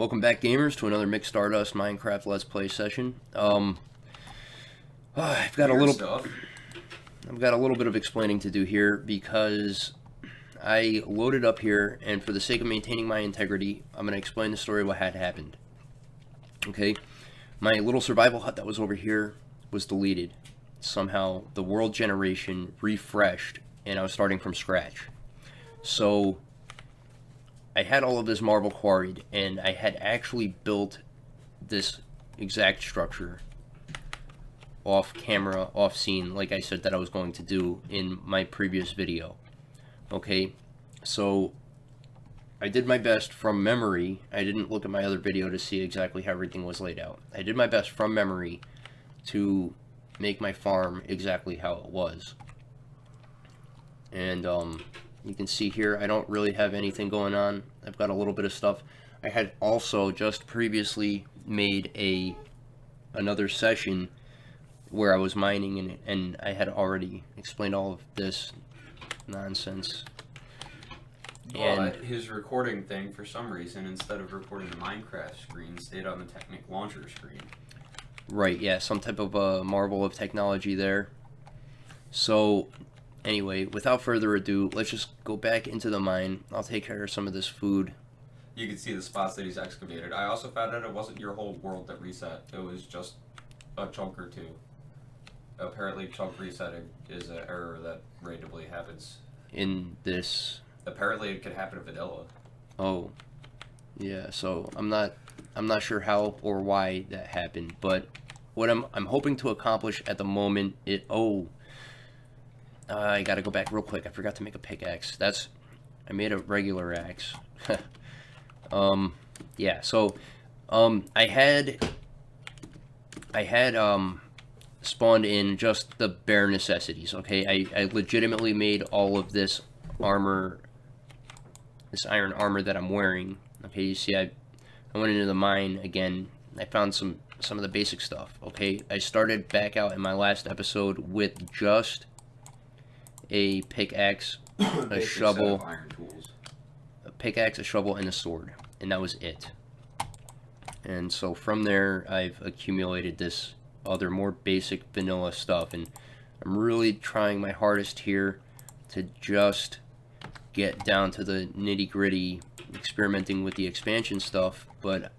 Welcome back, gamers, to another Mixed Stardust Minecraft Let's Play session. I've got a little bit of explaining to do here because I loaded up here, and for the sake of maintaining my integrity, I'm going to explain the story of what had happened. Okay, my little survival hut that was over here was deleted. Somehow the world generation refreshed, and I was starting from scratch. So I had all of this marble quarried, and I had actually built this exact structure off camera, off scene, like I said that I was going to do in my previous video. Okay, so I did my best from memory. I didn't look at my other video to see exactly how everything was laid out. I did my best from memory to make my farm exactly how it was. And you can see here I don't really have anything going on. I've got a little bit of stuff. I had also just previously made another session where I was mining, and I had already explained all of this nonsense. But his recording thing, for some reason, instead of recording the Minecraft screen, stayed on the Technic Launcher screen. Right, yeah, some type of marvel of technology there. So anyway, without further ado, let's just go back into the mine. I'll take care of some of this food. You can see the spots that he's excavated. I also found out it wasn't your whole world that reset. It was just a chunk or two. Apparently, chunk resetting is an error that randomly happens. In this... Apparently, it could happen in vanilla. Oh. Yeah, so I'm not sure how or why that happened, but what I'm hoping to accomplish at the moment I gotta go back real quick. I forgot to make a pickaxe. I made a regular axe. Yeah, so, I had spawned in just the bare necessities, okay? I legitimately made all of this armor, this iron armor that I'm wearing. Okay, you see, I went into the mine again. I found some of the basic stuff, okay? I started back out in my last episode with just a pickaxe, a shovel, iron tools. a pickaxe, a shovel, and a sword, and that was it. And so from there, I've accumulated this other more basic vanilla stuff, and I'm really trying my hardest here to just get down to the nitty-gritty, experimenting with the expansion stuff. But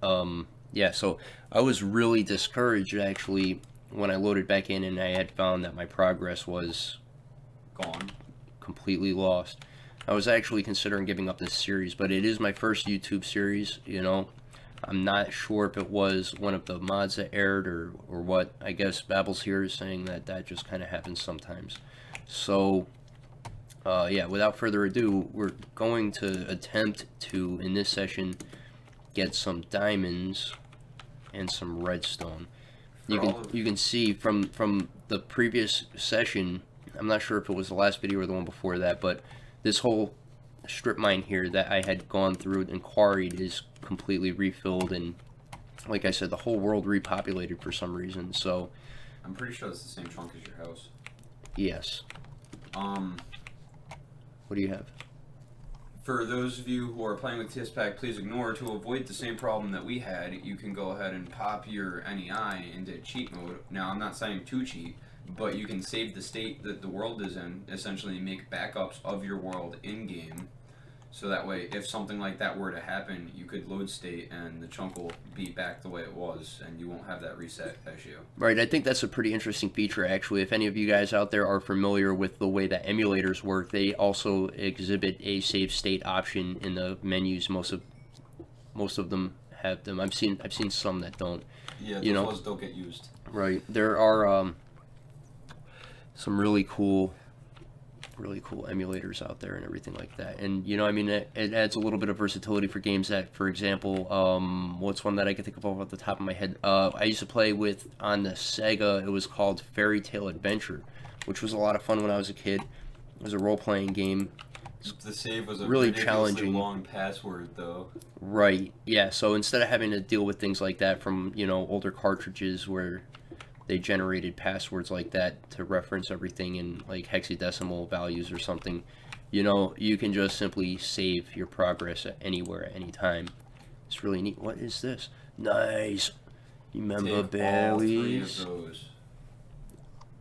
yeah, so I was really discouraged actually when I loaded back in and I had found that my progress was Gone. completely lost. I was actually considering giving up this series, but it is my first YouTube series, you know. I'm not sure if it was one of the mods that aired or what. I guess Babbles here is saying that just kind of happens sometimes. So, yeah, without further ado, we're going to attempt to, in this session, get some diamonds and some redstone. You can see from the previous session, I'm not sure if it was the last video or the one before that, but this whole strip mine here that I had gone through and quarried is completely refilled, and like I said, the whole world repopulated for some reason. So I'm pretty sure it's the same chunk as your house. yes. What do you have? For those of you who are playing with TSPack, please ignore. To avoid the same problem that we had, you can go ahead and pop your NEI into cheat mode. Now, I'm not saying to cheat, but you can save the state that the world is in, essentially make backups of your world in-game, so that way, if something like that were to happen, you could load state and the chunk will be back the way it was, and you won't have that reset issue. Right, I think that's a pretty interesting feature, actually. If any of you guys out there are familiar with the way that emulators work, they also exhibit a save state option in the menus. Most of them have them. I've seen some that don't. Yeah, those ones don't get used. Right, there are some really cool emulators out there and everything like that. And, you know, I mean, it adds a little bit of versatility for games that, for example, what's one that I can think of off the top of my head? I used to play with, on the Sega, it was called Fairy Tale Adventure, which was a lot of fun when I was a kid. It was a role-playing game. The save was a really ridiculously challenging long password, though. Right, yeah, so instead of having to deal with things like that from, you know, older cartridges where they generated passwords like that to reference everything in like hexadecimal values or something, you know, you can just simply save your progress at anywhere at any time. It's really neat. What is this? Nice. You member Take all 3 of berries? those.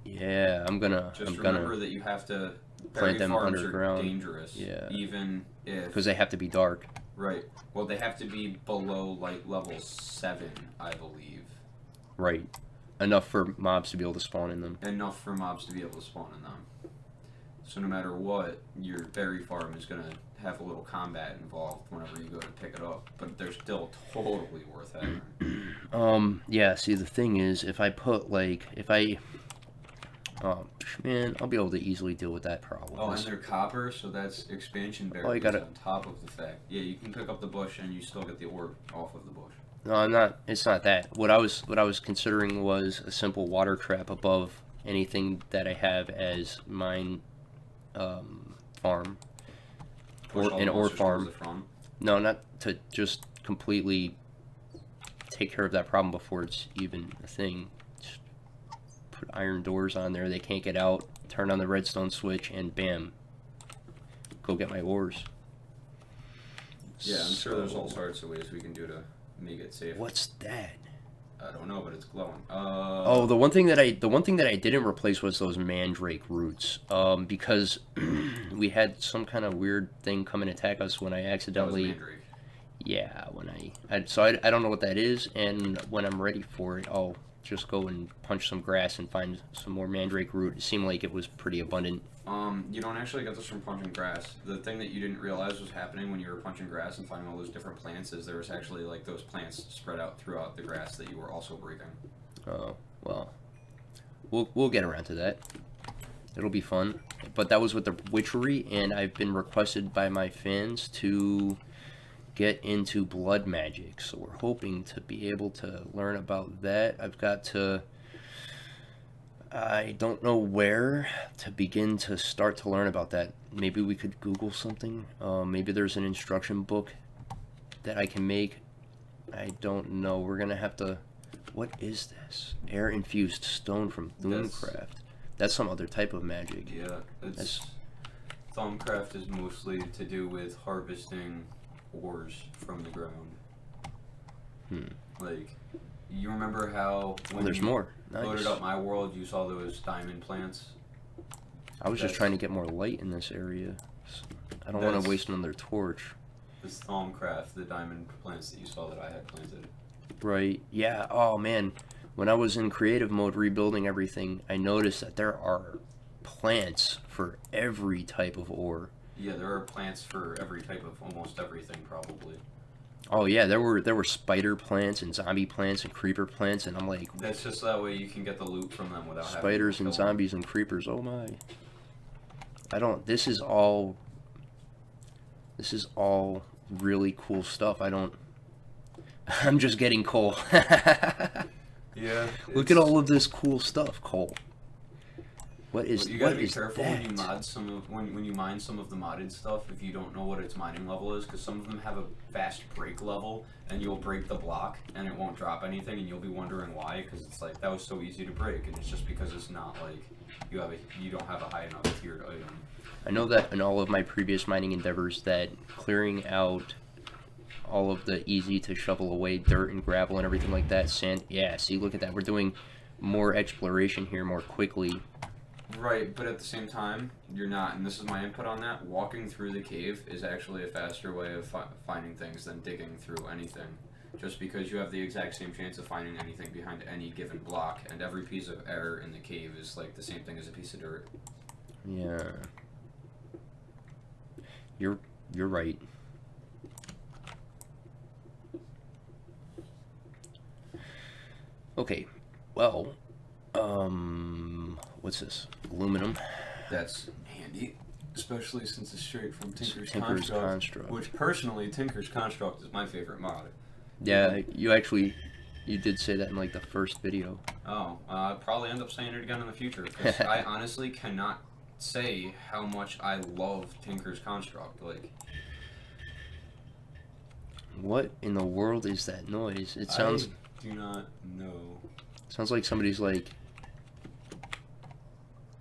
Yeah, I'm gonna Remember that you have to. plant Berry them farms underground. are dangerous. Yeah. Even if. Because they have to be dark. Right. Well, they have to be below light level 7, I believe. Right. Enough for mobs to be able to spawn in them. Enough for mobs to be able to spawn in them. So no matter what, your berry farm is gonna have a little combat involved whenever you go to pick it up, but they're still totally worth having. Yeah, see, the thing is, if I put, like, man, I'll be able to easily deal with that problem. Oh, and they're copper, so that's expansion berries on top of the fact. Yeah, you can pick up the bush and you still get the orb off of the bush. No, I'm not. It's not that. What I was considering was a simple water trap above anything that I have as mine farm or an ore farm. No, not to just completely take care of that problem before it's even a thing. Just put iron doors on there. They can't get out. Turn on the redstone switch, and bam, go get my ores. Yeah, I'm sure there's all sorts of ways we can do to make it safe. What's that? I don't know, but it's glowing. Oh, the one thing that I didn't replace was those mandrake roots. Because we had some kind of weird thing come and attack us when I accidentally. That was mandrake. Yeah, when I don't know what that is, and when I'm ready for it, I'll just go and punch some grass and find some more mandrake root. It seemed like it was pretty abundant. You don't actually get this from punching grass. The thing that you didn't realize was happening when you were punching grass and finding all those different plants is there was actually like those plants spread out throughout the grass that you were also breaking. Oh, well, we'll get around to that. It'll be fun. But that was with the witchery, and I've been requested by my fans to get into blood magic, so we're hoping to be able to learn about that. I don't know where to begin to start to learn about that. Maybe we could Google something. Maybe there's an instruction book that I can make. I don't know. We're gonna have to. What is this? Air infused stone from Thumbcraft. That's some other type of magic. Yeah, Thumbcraft is mostly to do with harvesting ores from the ground. Like, you remember how when there's more. Nice. Loaded up my world, you saw those diamond plants? I was just trying to get more light in this area. So I don't want to waste another torch. This Thumbcraft, the diamond plants that you saw that I had planted. Right. Yeah. Oh, man. When I was in creative mode rebuilding everything, I noticed that there are plants for every type of ore. Yeah, there are plants for every type of almost everything, probably. Oh yeah, there were spider plants and zombie plants and creeper plants, and I'm like, that's just that way you can get the loot from them without spiders and zombies and creepers. Oh my! This is all really cool stuff. I'm just getting coal. Yeah. Look at all of this cool stuff, coal. You gotta be careful when you mod when you mine some of the modded stuff if you don't know what its mining level is, because some of them have a fast break level and you'll break the block and it won't drop anything and you'll be wondering why, because it's like that was so easy to break, and it's just because it's not like you don't have a high enough tiered item. I know that in all of my previous mining endeavors that clearing out all of the easy to shovel away dirt and gravel and everything like that, sand. Yeah, see, look at that. We're doing more exploration here more quickly. Right, but at the same time, you're not, and this is my input on that, walking through the cave is actually a faster way of finding things than digging through anything. Just because you have the exact same chance of finding anything behind any given block, and every piece of air in the cave is like the same thing as a piece of dirt. Yeah. You're right. Okay, well, what's this? Aluminum. That's handy, especially since it's straight from Tinker's Construct. Which, personally, Tinker's Construct is my favorite mod. Yeah, you did say that in, like, the first video. Oh, I'll probably end up saying it again in the future, because I honestly cannot say how much I love Tinker's Construct, like... What in the world is that noise? It sounds... I do not know. Sounds like somebody's, like,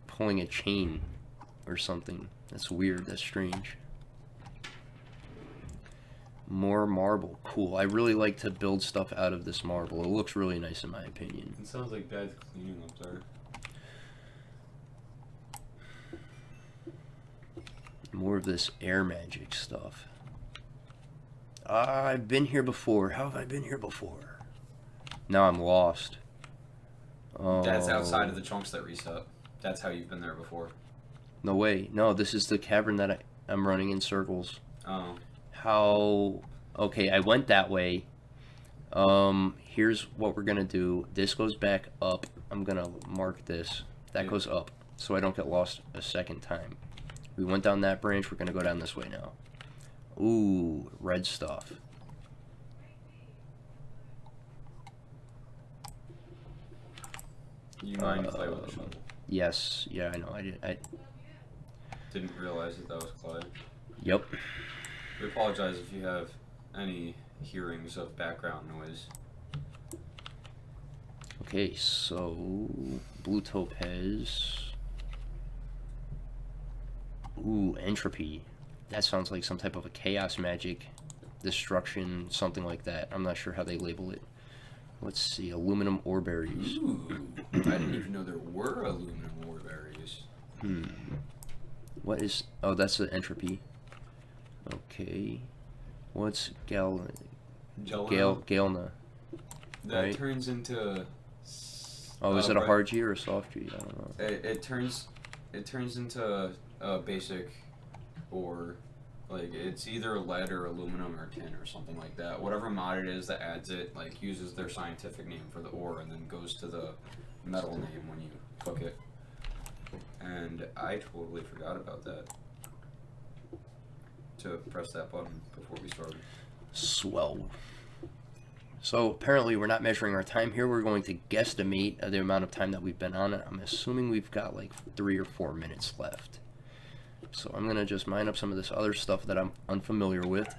pulling a chain or something. That's weird. That's strange. More marble. Cool. I really like to build stuff out of this marble. It looks really nice in my opinion. It sounds like bad cleaning up there. More of this air magic stuff. I've been here before. How have I been here before? Now I'm lost. Oh. That's outside of the chunks that reset. That's how you've been there before. No way. No, this is the cavern that I'm running in circles. Oh. How... Okay, I went that way. Here's what we're gonna do. This goes back up. I'm gonna mark this. That goes up, so I don't get lost a second time. We went down that branch. We're gonna go down this way now. Ooh, red stuff. You know you play with a shovel. Yes. Yeah, I know. I didn't realize that was clay. Yep. We apologize if you have any hearings of background noise. Okay, so blue topaz. Ooh, entropy. That sounds like some type of a chaos magic, destruction, something like that. I'm not sure how they label it. Let's see, aluminum ore berries. Ooh, I didn't even know there were aluminum ore berries. What is... Oh, that's the entropy. Okay. What's Galna? That right? turns into... Oh, is it a hard G or a soft G? I don't know. It turns into a basic ore. Like, it's either lead or aluminum or tin or something like that. Whatever mod it is that adds it, like, uses their scientific name for the ore and then goes to the metal name when you cook it. And I totally forgot about that. To press that button before we started. Swell. So apparently we're not measuring our time here. We're going to guesstimate the amount of time that we've been on it. I'm assuming we've got like 3 or 4 minutes left. So I'm going to just mine up some of this other stuff that I'm unfamiliar with.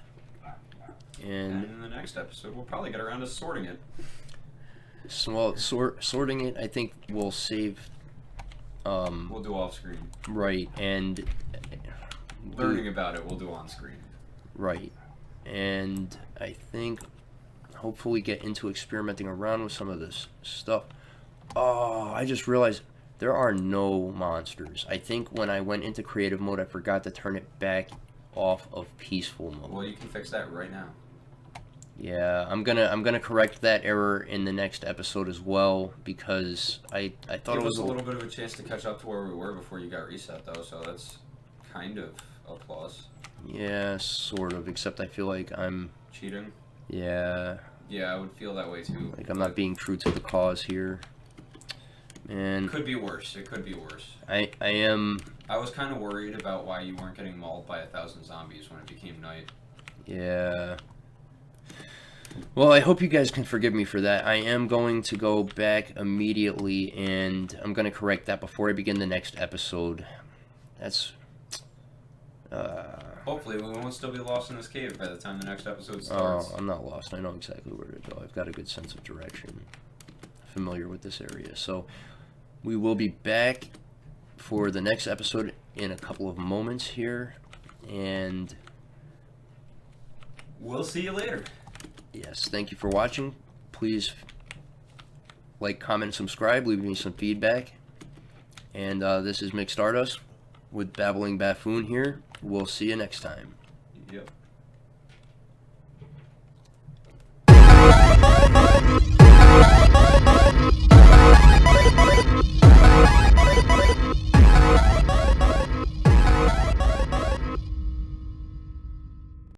And in the next episode, we'll probably get around to sorting it. So, well, sorting it, I think we'll save... we'll do off screen. Right, and... Learning about it, we'll do on screen. Right. And I think... hopefully get into experimenting around with some of this stuff. Oh, I just realized there are no monsters. I think when I went into creative mode, I forgot to turn it back off of peaceful mode. Well, you can fix that right now. Yeah, I'm gonna correct that error in the next episode as well, because I thought it was a little bit of a chance to catch up to where we were before you got reset, though. So that's kind of a plus. Yeah, sort of. Except I feel like I'm cheating. Yeah. Yeah, I would feel that way too. Like I'm not being true to the cause here. And it could be worse. It could be worse. I am. I was kind of worried about why you weren't getting mauled by 1,000 zombies when it became night. Yeah. Well, I hope you guys can forgive me for that. I am going to go back immediately, and I'm going to correct that before I begin the next episode. That's... Hopefully, we won't still be lost in this cave by the time the next episode starts. Oh, I'm not lost. I know exactly where to go. I've got a good sense of direction. Familiar with this area. So, we will be back for the next episode in a couple of moments here, and... we'll see you later. Yes, thank you for watching. Please like, comment, subscribe, leave me some feedback. And this is Mick Stardust with Babbling Buffoon here. We'll see you next time. Yep.